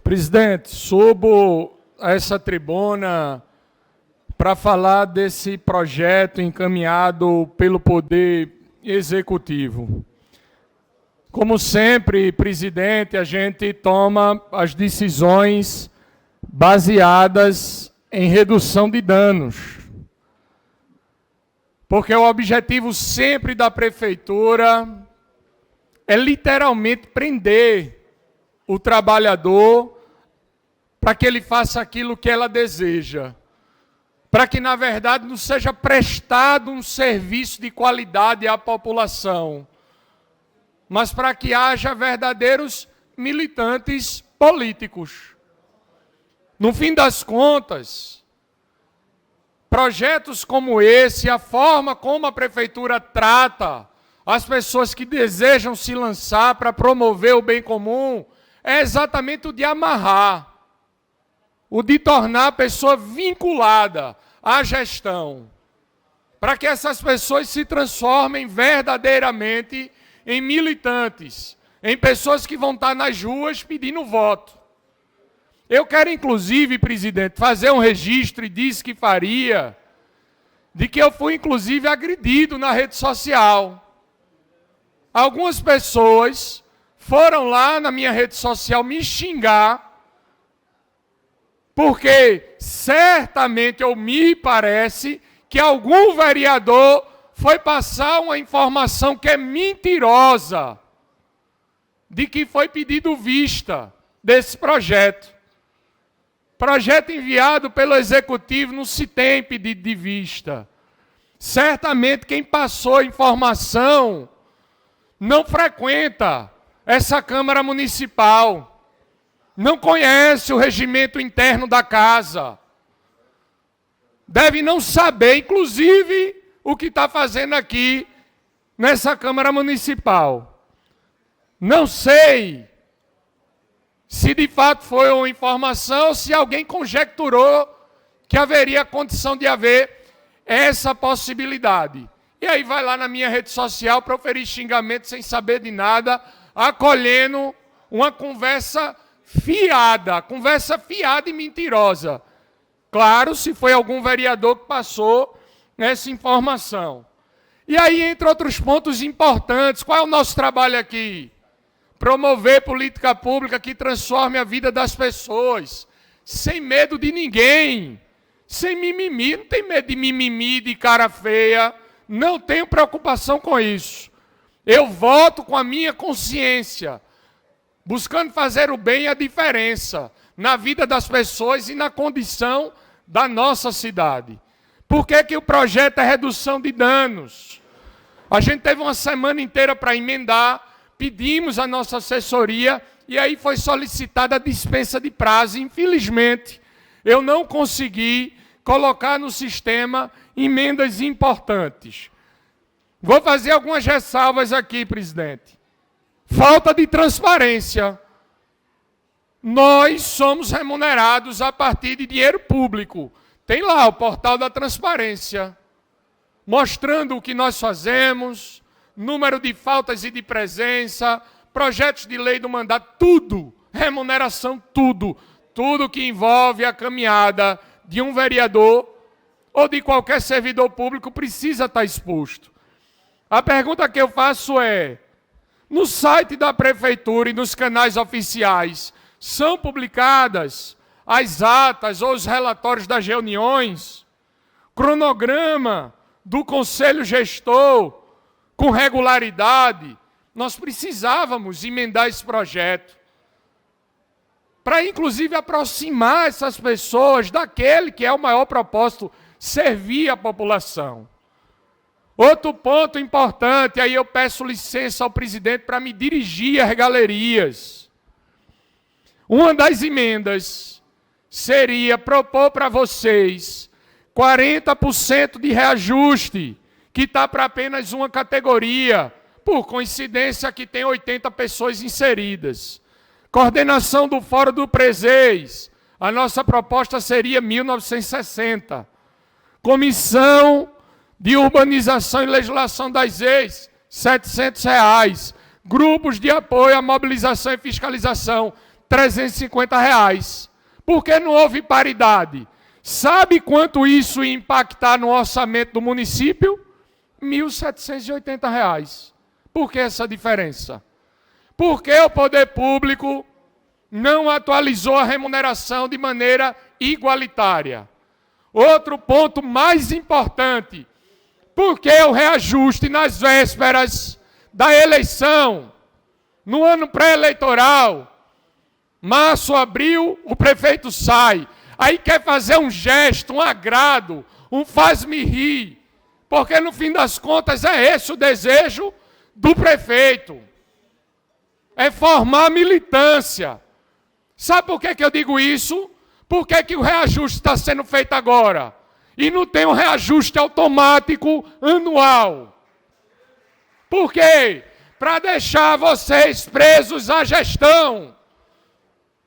Presidente, subo a essa tribuna para falar desse projeto encaminhado pelo Poder Executivo. Como sempre, presidente, a gente toma as decisões baseadas em redução de danos. Porque o objetivo sempre da prefeitura é literalmente prender o trabalhador para que ele faça aquilo que ela deseja. Para que, na verdade, não seja prestado um serviço de qualidade à população, mas para que haja verdadeiros militantes políticos. No fim das contas, projetos como esse, a forma como a prefeitura trata as pessoas que desejam se lançar para promover o bem comum, é exatamente o de amarrar, o de tornar a pessoa vinculada à gestão, para que essas pessoas se transformem verdadeiramente em militantes, em pessoas que vão estar nas ruas pedindo voto. Eu quero, inclusive, presidente, fazer um registro, e disse que faria, de que eu fui, inclusive, agredido na rede social. Algumas pessoas foram lá na minha rede social me xingar, porque certamente, ou me parece, que algum vereador foi passar uma informação que é mentirosa, de que foi pedido vista desse projeto. Projeto enviado pelo Executivo, não se tem pedido de vista. Certamente quem passou a informação não frequenta essa Câmara Municipal, não conhece o regimento interno da casa, deve não saber, inclusive, o que está fazendo aqui nessa Câmara Municipal. Não sei se de fato foi uma informação, se alguém conjecturou que haveria condição de haver essa possibilidade. E aí vai lá na minha rede social proferir xingamento sem saber de nada, acolhendo uma conversa fiada e mentirosa. Claro, se foi algum vereador que passou essa informação. E aí, entre outros pontos importantes, qual é o nosso trabalho aqui? Promover política pública que transforme a vida das pessoas, sem medo de ninguém, sem mimimi, não tem medo de mimimi, de cara feia, não tenho preocupação com isso. Eu voto com a minha consciência, buscando fazer o bem e a diferença na vida das pessoas e na condição da nossa cidade. Por que que o projeto é redução de danos? A gente teve uma semana inteira para emendar, pedimos a nossa assessoria e aí foi solicitada a dispensa de prazo. Infelizmente, eu não consegui colocar no sistema emendas importantes. Vou fazer algumas ressalvas aqui, presidente. Falta de transparência. Nós somos remunerados a partir de dinheiro público. Tem lá o portal da transparência, mostrando o que nós fazemos, número de faltas e de presença, projetos de lei do mandato, tudo, remuneração, tudo que envolve a caminhada de um vereador ou de qualquer servidor público precisa estar exposto. A pergunta que eu faço é, no site da prefeitura e nos canais oficiais, são publicadas as atas ou os relatórios das reuniões, cronograma do conselho gestor, com regularidade? Nós precisávamos emendar esse projeto, para inclusive aproximar essas pessoas daquele que é o maior propósito, servir a população. Outro ponto importante, aí eu peço licença ao presidente para me dirigir às galerias. Uma das emendas seria propor para vocês 40% de reajuste, que está para apenas uma categoria, por coincidência que tem 80 pessoas inseridas. Coordenação do Fórum do Presês, a nossa proposta seria 1.960. Comissão de Urbanização e Legislação das Ex, R$ 700. Grupos de apoio à mobilização e fiscalização, R$ 350. Por que não houve paridade? Sabe quanto isso ia impactar no orçamento do município? R$ 1.780. Por que essa diferença? Porque o poder público não atualizou a remuneração de maneira igualitária. Outro ponto mais importante, porque o reajuste nas vésperas da eleição, no ano pré-eleitoral, março, abril, o prefeito sai, aí quer fazer um gesto, um agrado, um faz-me rir, porque no fim das contas é esse o desejo do prefeito, é formar militância. Sabe por que eu digo isso? Por que o reajuste está sendo feito agora? E não tem um reajuste automático anual. Por quê? Para deixar vocês presos à gestão.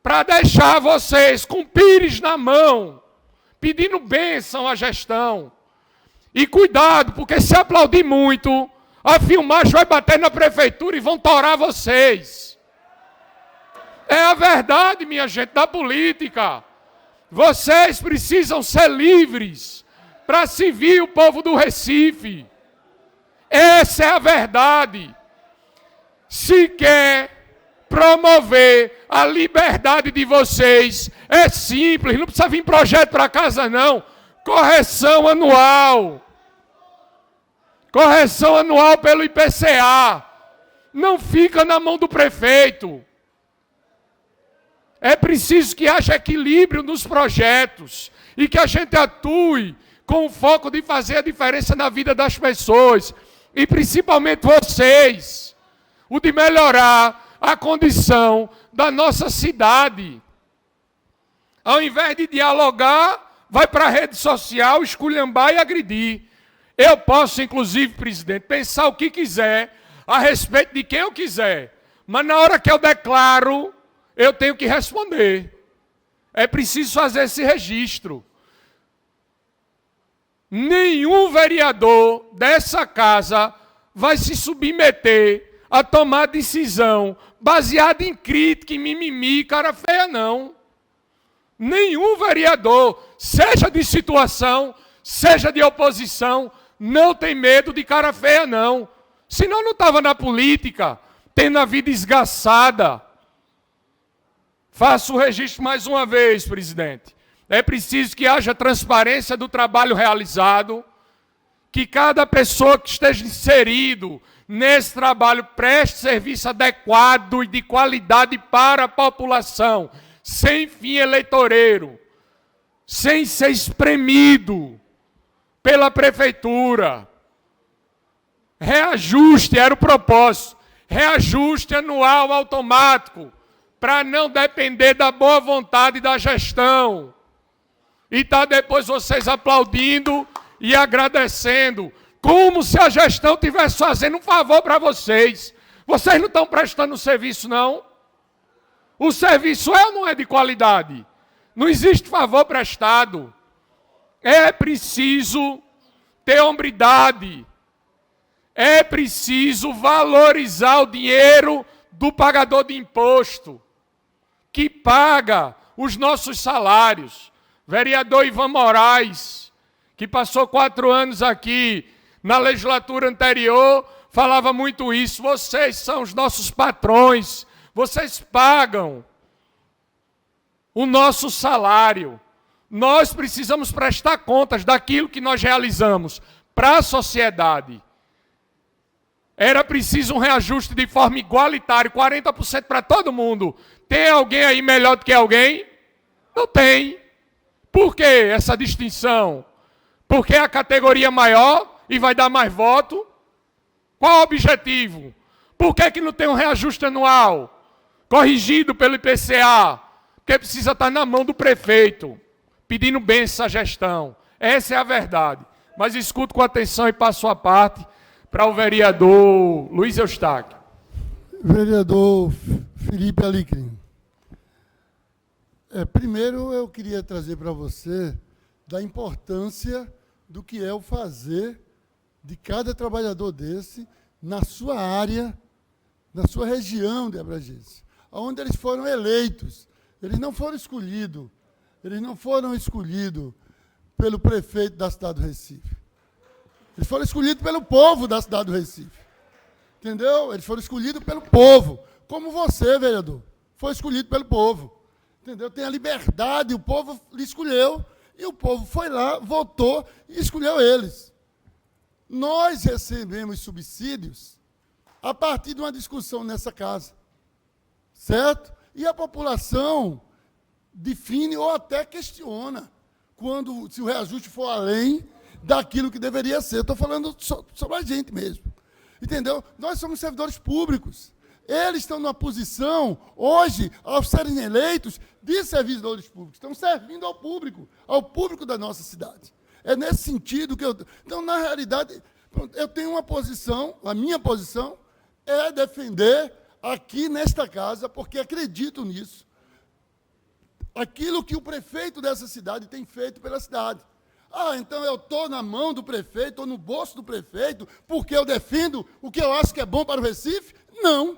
Para deixar vocês com pires na mão, pedindo bênção à gestão. E cuidado, porque se aplaudir muito, a filmagem vai bater na prefeitura e vão torar vocês. É a verdade, minha gente, da política. Vocês precisam ser livres para servir o povo do Recife. Essa é a verdade. Se quer promover a liberdade de vocês, é simples, não precisa vir projeto para casa não. Correção anual. Correção anual pelo IPCA. Não fica na mão do prefeito. É preciso que haja equilíbrio nos projetos e que a gente atue com o foco de fazer a diferença na vida das pessoas e principalmente vocês, o de melhorar a condição da nossa cidade. Ao invés de dialogar, vai para a rede social, esculhambar e agredir. Eu posso, inclusive, presidente, pensar o que quiser a respeito de quem eu quiser, mas na hora que eu declaro, eu tenho que responder. É preciso fazer esse registro. Nenhum vereador dessa casa vai se submeter a tomar decisão baseada em crítica, em mimimi, cara feia, não. Nenhum vereador, seja de situação, seja de oposição, não tem medo de cara feia, não. Senão não estava na política, tendo a vida esgaçada. Faço o registro mais uma vez, presidente. É preciso que haja transparência do trabalho realizado, que cada pessoa que esteja inserido nesse trabalho preste serviço adequado e de qualidade para a população, sem fim eleitoreiro, sem ser espremido pela prefeitura. Reajuste era o propósito, reajuste anual automático, para não depender da boa vontade da gestão. E está depois vocês aplaudindo e agradecendo, como se a gestão estivesse fazendo um favor para vocês. Vocês não estão prestando serviço, não? O serviço é ou não é de qualidade? Não existe favor prestado. É preciso ter hombridade. É preciso valorizar o dinheiro do pagador de imposto, que paga os nossos salários. Vereador Ivan Moraes, que passou 4 anos aqui na legislatura anterior, falava muito isso. Vocês são os nossos patrões, vocês pagam o nosso salário. Nós precisamos prestar contas daquilo que nós realizamos para a sociedade. Era preciso um reajuste de forma igualitária, 40% para todo mundo. Tem alguém aí melhor do que alguém? Não tem. Por que essa distinção? Porque é a categoria maior e vai dar mais voto? Qual o objetivo? Por que não tem um reajuste anual? Corrigido pelo IPCA? Porque precisa estar na mão do prefeito, pedindo bênção à gestão. Essa é a verdade. Mas escuto com atenção e passo a parte para o vereador Luiz Eustáquio. Vereador Felipe Alecrim. Primeiro, eu queria trazer para você da importância do que é o fazer de cada trabalhador desse na sua área, na sua região de abrangência. onde eles foram eleitos. Eles não foram escolhidos. Eles não foram escolhidos pelo prefeito da cidade do Recife. Eles foram escolhidos pelo povo da cidade do Recife. Entendeu? Eles foram escolhidos pelo povo. Como você, vereador, foi escolhido pelo povo. Entendeu? Tem a liberdade, o povo lhe escolheu. E o povo foi lá, votou e escolheu eles. Nós recebemos subsídios a partir de uma discussão nessa casa. Certo? E a população define ou até questiona se o reajuste for além daquilo que deveria ser. Estou falando sobre a gente mesmo. Entendeu? Nós somos servidores públicos. Eles estão numa posição, hoje, ao serem eleitos, de servidores públicos. Estão servindo ao público da nossa cidade. É nesse sentido que eu... Então, na realidade, eu tenho uma posição, a minha posição é defender aqui nesta casa, porque acredito nisso, aquilo que o prefeito dessa cidade tem feito pela cidade. Então eu estou na mão do prefeito, estou no bolso do prefeito, porque eu defendo o que eu acho que é bom para o Recife? Não.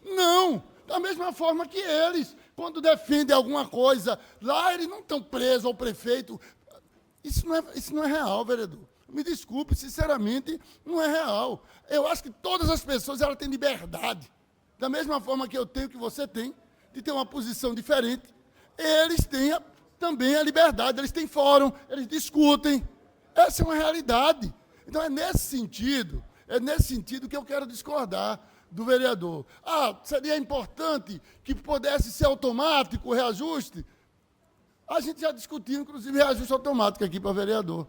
Não. Da mesma forma que eles, quando defendem alguma coisa, lá eles não estão presos ao prefeito. Isso não é real, vereador. Me desculpe, sinceramente, não é real. Eu acho que todas as pessoas elas têm liberdade. Da mesma forma que eu tenho, que você tem, de ter uma posição diferente, eles têm também a liberdade, eles têm fórum, eles discutem. Essa é uma realidade. Então, é nesse sentido que eu quero discordar do vereador. Seria importante que pudesse ser automático o reajuste? A gente já discutiu, inclusive, reajuste automático aqui para vereador.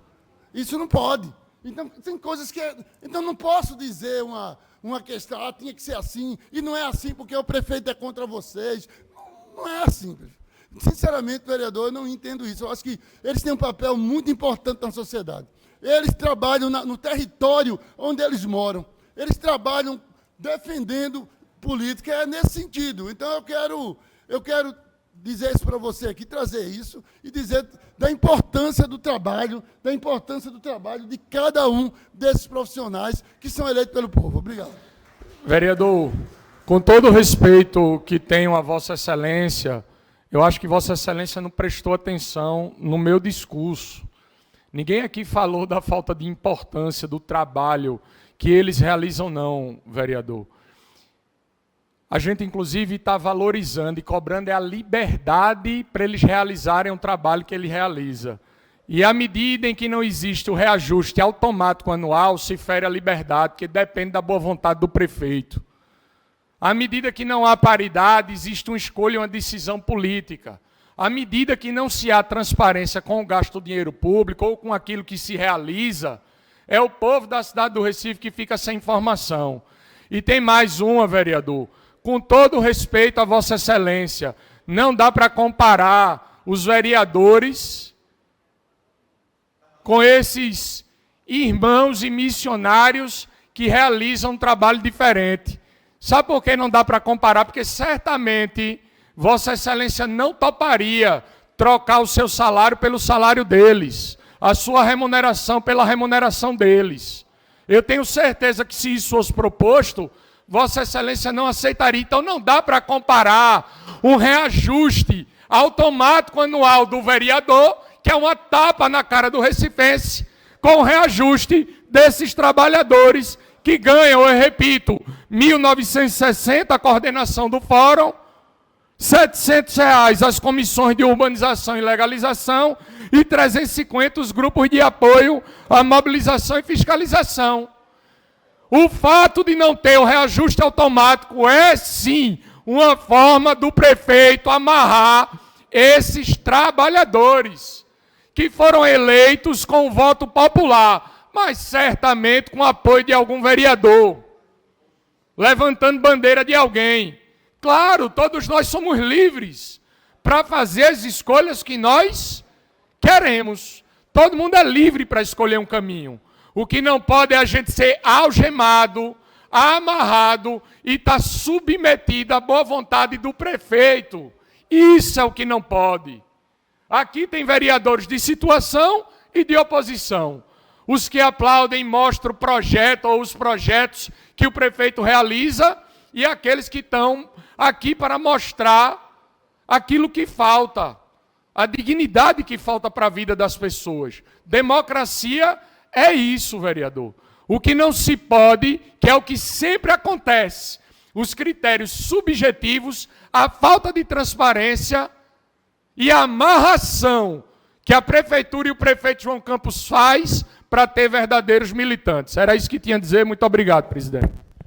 Isso não pode. Então, tem coisas que... Então, não posso dizer uma questão, tinha que ser assim, e não é assim porque o prefeito é contra vocês. Não é assim, prefeito. Sinceramente, vereador, eu não entendo isso. Eu acho que eles têm um papel muito importante na sociedade. Eles trabalham no território onde eles moram. Eles trabalham defendendo política, é nesse sentido. Então, eu quero dizer isso para você aqui, trazer isso, e dizer da importância do trabalho de cada um desses profissionais que são eleitos pelo povo. Obrigado. Vereador, com todo o respeito que tenho a Vossa Excelência, eu acho que Vossa Excelência não prestou atenção no meu discurso. Ninguém aqui falou da falta de importância do trabalho que eles realizam, não, vereador. A gente, inclusive, está valorizando e cobrando a liberdade para eles realizarem o trabalho que ele realiza. E à medida em que não existe o reajuste automático anual, se fere a liberdade, que depende da boa vontade do prefeito. À medida que não há paridade, existe uma escolha, uma decisão política. À medida que não se há transparência com o gasto do dinheiro público ou com aquilo que se realiza, é o povo da cidade do Recife que fica sem informação. E tem mais uma, vereador. Com todo o respeito a Vossa Excelência, não dá para comparar os vereadores com esses irmãos e missionários que realizam um trabalho diferente. Sabe por que não dá para comparar? Porque certamente Vossa Excelência não toparia trocar o seu salário pelo salário deles, a sua remuneração pela remuneração deles. Eu tenho certeza que se isso fosse proposto, Vossa Excelência não aceitaria. Então não dá para comparar um reajuste automático anual do vereador, que é uma tapa na cara do recifense, com o reajuste desses trabalhadores que ganham, eu repito, R$ 1.960 a coordenação do fórum, R$ 700 as comissões de urbanização e legalização e R$ 350 os grupos de apoio à mobilização e fiscalização. O fato de não ter o reajuste automático é, sim, uma forma do prefeito amarrar esses trabalhadores que foram eleitos com o voto popular, mas certamente com o apoio de algum vereador, levantando bandeira de alguém. Claro, todos nós somos livres para fazer as escolhas que nós queremos. Todo mundo é livre para escolher um caminho. O que não pode é a gente ser algemado, amarrado e estar submetido à boa vontade do prefeito. Isso é o que não pode. Aqui tem vereadores de situação e de oposição. Os que aplaudem mostram o projeto ou os projetos que o prefeito realiza e aqueles que estão aqui para mostrar aquilo que falta, a dignidade que falta para a vida das pessoas. Democracia é isso, vereador. O que não se pode, que é o que sempre acontece, os critérios subjetivos, a falta de transparência e a amarração que a prefeitura e o prefeito João Campos faz para ter verdadeiros militantes. Era isso que tinha a dizer. Muito obrigado, presidente.